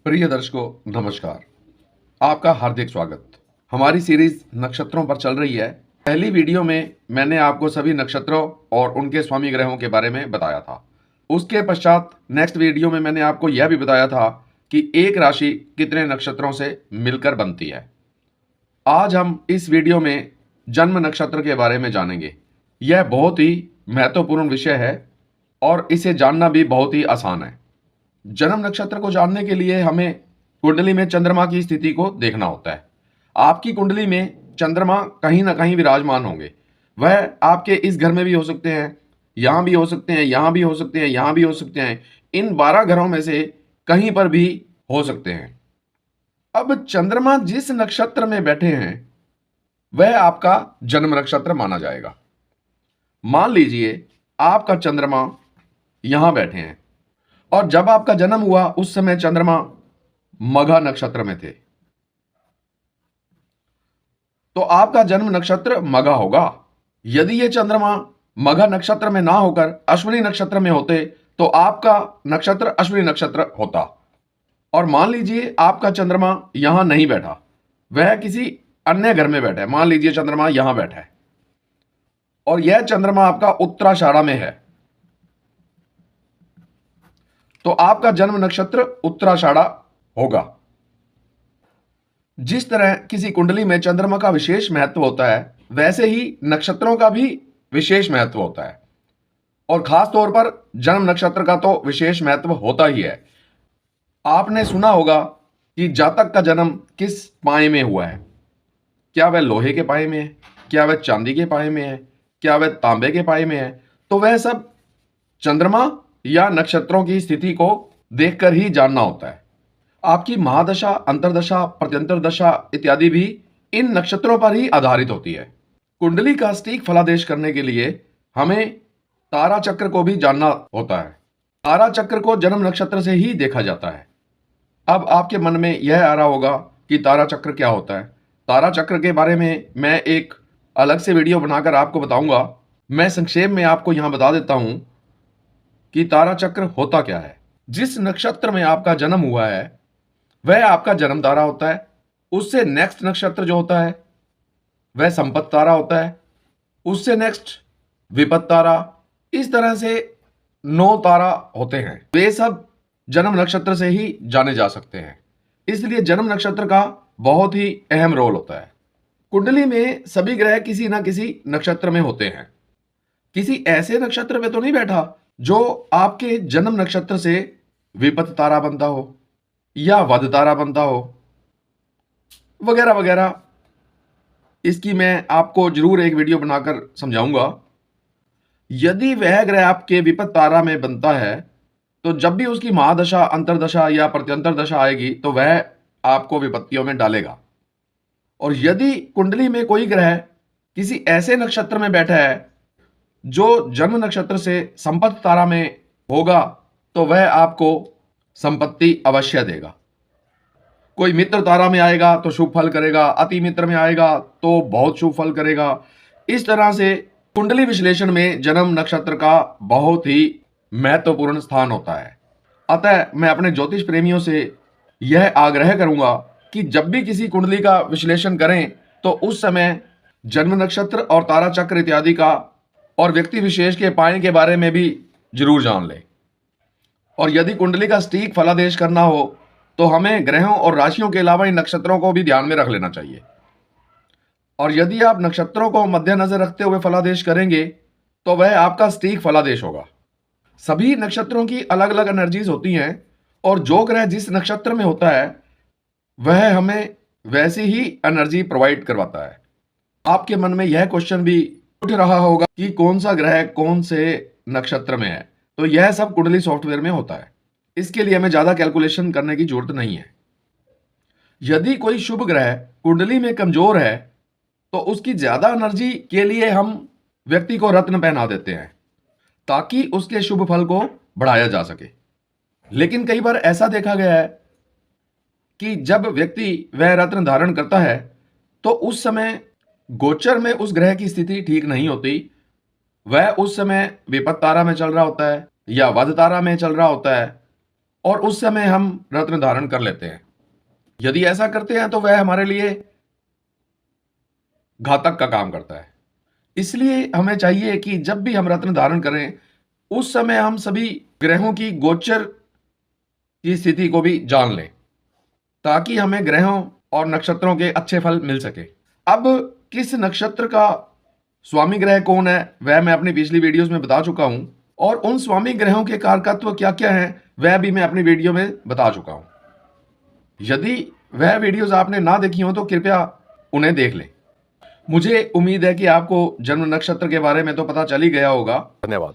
प्रिय दर्शकों नमस्कार। आपका हार्दिक स्वागत। हमारी सीरीज नक्षत्रों पर चल रही है। पहली वीडियो में मैंने आपको सभी नक्षत्रों और उनके स्वामी ग्रहों के बारे में बताया था। उसके पश्चात नेक्स्ट वीडियो में मैंने आपको यह भी बताया था कि एक राशि कितने नक्षत्रों से मिलकर बनती है। आज हम इस वीडियो में जन्म नक्षत्र के बारे में जानेंगे। यह बहुत ही महत्वपूर्ण विषय है और इसे जानना भी बहुत ही आसान है। जन्म नक्षत्र को जानने के लिए हमें कुंडली में चंद्रमा की स्थिति को देखना होता है। आपकी कुंडली में चंद्रमा कहीं ना कहीं विराजमान होंगे। वह आपके इस घर में भी हो सकते हैं, यहां भी हो सकते हैं, यहां भी हो सकते हैं, यहां भी हो सकते हैं। इन 12 घरों में से कहीं पर भी हो सकते हैं। अब चंद्रमा जिस नक्षत्र में बैठे हैं वह आपका जन्म नक्षत्र माना जाएगा। मान लीजिए आपका चंद्रमा यहां बैठे हैं और जब आपका जन्म हुआ उस समय चंद्रमा मघा नक्षत्र में थे, तो आपका जन्म नक्षत्र मघा होगा। यदि ये चंद्रमा मघा नक्षत्र में ना होकर अश्विनी नक्षत्र में होते तो आपका नक्षत्र अश्विनी नक्षत्र होता। और मान लीजिए आपका चंद्रमा यहां नहीं बैठा, वह किसी अन्य घर में बैठा है। मान लीजिए चंद्रमा यहां बैठा है और यह चंद्रमा आपका उत्तराषाढ़ा में है, तो आपका जन्म नक्षत्र उत्तराषाढ़ा होगा। जिस तरह किसी कुंडली में चंद्रमा का विशेष महत्व होता है, वैसे ही नक्षत्रों का भी विशेष महत्व होता है। और खास तौर पर जन्म नक्षत्र का तो विशेष महत्व होता ही है। आपने सुना होगा कि जातक का जन्म किस पाए में हुआ है। क्या वह लोहे के पाए में है, क्या वह चांदी के पाए में है, क्या वह तांबे के पाए में है, तो वह सब चंद्रमा या नक्षत्रों की स्थिति को देखकर ही जानना होता है। आपकी महादशा, अंतरदशा, प्रत्यंतर दशा इत्यादि भी इन नक्षत्रों पर ही आधारित होती है। कुंडली का सटीक फलादेश करने के लिए हमें तारा चक्र को भी जानना होता है। तारा चक्र को जन्म नक्षत्र से ही देखा जाता है। अब आपके मन में यह आ रहा होगा कि तारा चक्र क्या होता है। तारा चक्र के बारे में मैं एक अलग से वीडियो बनाकर आपको बताऊंगा। मैं संक्षेप में आपको यहां बता देता हूं कि तारा चक्र होता क्या है। जिस नक्षत्र में आपका जन्म हुआ है वह आपका जन्म तारा होता है। उससे नेक्स्ट नक्षत्र जो होता है वह संपत तारा होता है। उससे नेक्स्ट विपत तारा। इस तरह से 9 तारा होते हैं। वे सब जन्म नक्षत्र से ही जाने जा सकते हैं। इसलिए जन्म नक्षत्र का बहुत ही अहम रोल होता है। कुंडली में सभी ग्रह किसी ना किसी नक्षत्र में होते हैं। किसी ऐसे नक्षत्र में तो नहीं बैठा जो आपके जन्म नक्षत्र से विपत तारा बनता हो या वध तारा बनता हो, वगैरह वगैरह। इसकी मैं आपको जरूर एक वीडियो बनाकर समझाऊंगा। यदि वह ग्रह आपके विपत तारा में बनता है तो जब भी उसकी महादशा, अंतरदशा या प्रत्यंतर दशा आएगी तो वह आपको विपत्तियों में डालेगा। और यदि कुंडली में कोई ग्रह किसी ऐसे नक्षत्र में बैठा है जो जन्म नक्षत्र से संपत्ति तारा में होगा तो वह आपको संपत्ति अवश्य देगा। कोई मित्र तारा में आएगा तो शुभ फल करेगा, अति मित्र में आएगा तो बहुत शुभ फल करेगा। इस तरह से कुंडली विश्लेषण में जन्म नक्षत्र का बहुत ही महत्वपूर्ण स्थान होता है। अतः मैं अपने ज्योतिष प्रेमियों से यह आग्रह करूंगा कि जब भी किसी कुंडली का विश्लेषण करें तो उस समय जन्म नक्षत्र और तारा चक्र इत्यादि का और व्यक्ति विशेष के पाए के बारे में भी जरूर जान लें। और यदि कुंडली का सटीक फलादेश करना हो तो हमें ग्रहों और राशियों के अलावा इन नक्षत्रों को भी ध्यान में रख लेना चाहिए। और यदि आप नक्षत्रों को मद्देनजर रखते हुए फलादेश करेंगे तो वह आपका सटीक फलादेश होगा। सभी नक्षत्रों की अलग अलग एनर्जीज होती हैं और जो ग्रह जिस नक्षत्र में होता है वह हमें वैसी ही एनर्जी प्रोवाइड करवाता है। आपके मन में यह क्वेश्चन भी उठ रहा होगा कि कौन सा ग्रह कौन से नक्षत्र में है, तो यह सब कुंडली सॉफ्टवेयर में होता है। इसके लिए हमें ज्यादा कैलकुलेशन करने की जरूरत नहीं है। यदि कोई शुभ ग्रह कुंडली में कमजोर है तो उसकी ज्यादा एनर्जी के लिए हम व्यक्ति को रत्न पहना देते हैं ताकि उसके शुभ फल को बढ़ाया जा सके। लेकिन कई बार ऐसा देखा गया है कि जब व्यक्ति वह रत्न धारण करता है तो उस समय गोचर में उस ग्रह की स्थिति ठीक नहीं होती। वह उस समय विपत तारा में चल रहा होता है या वध तारा में चल रहा होता है और उस समय हम रत्न धारण कर लेते हैं। यदि ऐसा करते हैं तो वह हमारे लिए घातक का काम करता है। इसलिए हमें चाहिए कि जब भी हम रत्न धारण करें, उस समय हम सभी ग्रहों की गोचर की स्थिति को भी जान लें, ताकि हमें ग्रहों और नक्षत्रों के अच्छे फल मिल सके। अब किस नक्षत्र का स्वामी ग्रह कौन है, वह मैं अपनी पिछली वीडियोस में बता चुका हूं, और उन स्वामी ग्रहों के कारकत्व क्या क्या हैं, वह भी मैं अपनी वीडियो में बता चुका हूं। यदि वह वीडियोस आपने ना देखी हो तो कृपया उन्हें देख लें। मुझे उम्मीद है कि आपको जन्म नक्षत्र के बारे में तो पता चल ही गया होगा। धन्यवाद।